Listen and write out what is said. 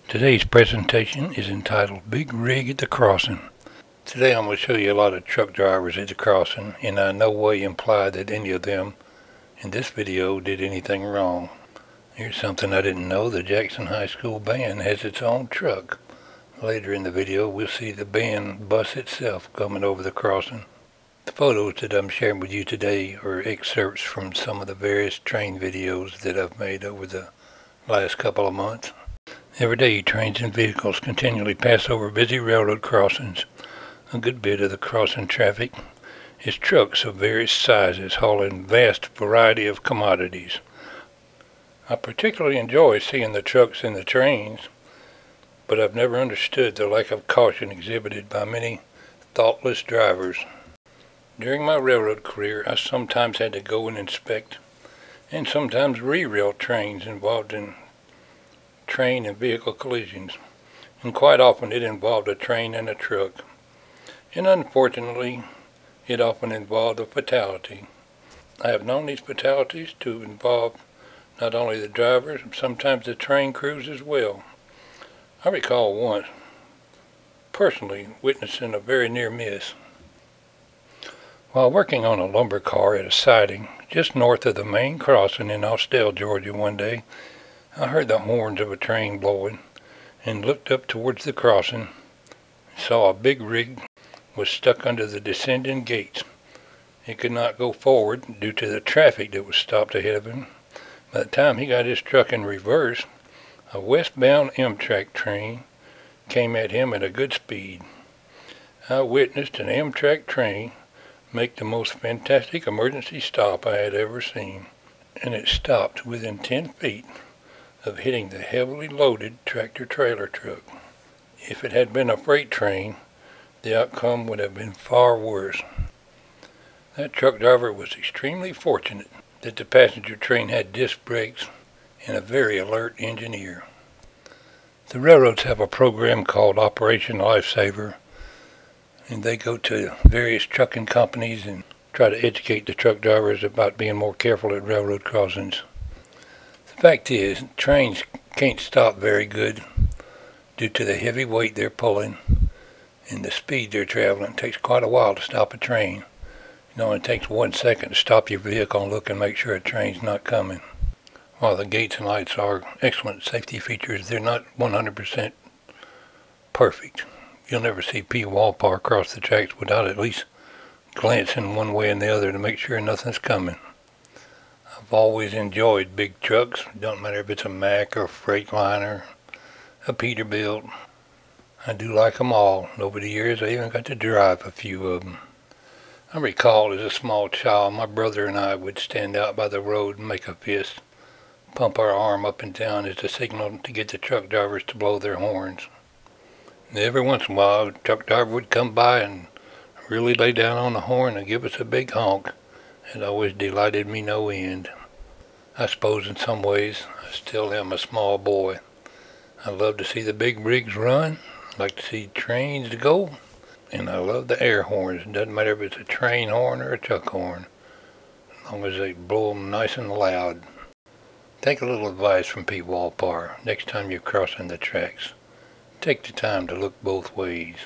Today's presentation is entitled Big Rig at the Crossing. Today I'm going to show you a lot of truck drivers at the crossing, and I no way imply that any of them in this video did anything wrong. Here's something I didn't know: the Jackson High School band has its own truck. Later in the video we'll see the band bus itself coming over the crossing. The photos that I'm sharing with you today are excerpts from some of the various train videos that I've made over the last couple of months. Every day trains and vehicles continually pass over busy railroad crossings. A good bit of the crossing traffic is trucks of various sizes hauling vast variety of commodities. I particularly enjoy seeing the trucks and the trains, but I've never understood the lack of caution exhibited by many thoughtless drivers. During my railroad career, I sometimes had to go and inspect and sometimes re-rail trains involved in train and vehicle collisions, and quite often it involved a train and a truck, and unfortunately it often involved a fatality. I have known these fatalities to involve not only the drivers, but sometimes the train crews as well. I recall once personally witnessing a very near miss. While working on a lumber car at a siding just north of the main crossing in Austell, Georgia one day, I heard the horns of a train blowing and looked up towards the crossing and saw a big rig was stuck under the descending gates. It could not go forward due to the traffic that was stopped ahead of him. By the time he got his truck in reverse, a westbound Amtrak train came at him at a good speed. I witnessed an Amtrak train make the most fantastic emergency stop I had ever seen, and it stopped within 10 feet of hitting the heavily loaded tractor-trailer truck. If it had been a freight train, the outcome would have been far worse. That truck driver was extremely fortunate that the passenger train had disc brakes and a very alert engineer. The railroads have a program called Operation Lifesaver, and they go to various trucking companies and try to educate the truck drivers about being more careful at railroad crossings. The fact is, trains can't stop very good due to the heavy weight they're pulling and the speed they're traveling. It takes quite a while to stop a train. It only takes 1 second to stop your vehicle and look and make sure a train's not coming. While the gates and lights are excellent safety features, they're not 100% perfect. You'll never see Pwalpar cross the tracks without at least glancing one way and the other to make sure nothing's coming. I've always enjoyed big trucks. It don't matter if it's a Mack or a Freightliner, a Peterbilt. I do like them all. Over the years I even got to drive a few of them. I recall as a small child my brother and I would stand out by the road and make a fist, pump our arm up and down as a signal to get the truck drivers to blow their horns. And every once in a while a truck driver would come by and really lay down on the horn and give us a big honk. It always delighted me no end. I suppose in some ways I still am a small boy. I love to see the big rigs run. I like to see trains go. And I love the air horns. It doesn't matter if it's a train horn or a truck horn, as long as they blow them nice and loud. Take a little advice from Pwalpar. Next time you're crossing the tracks, take the time to look both ways.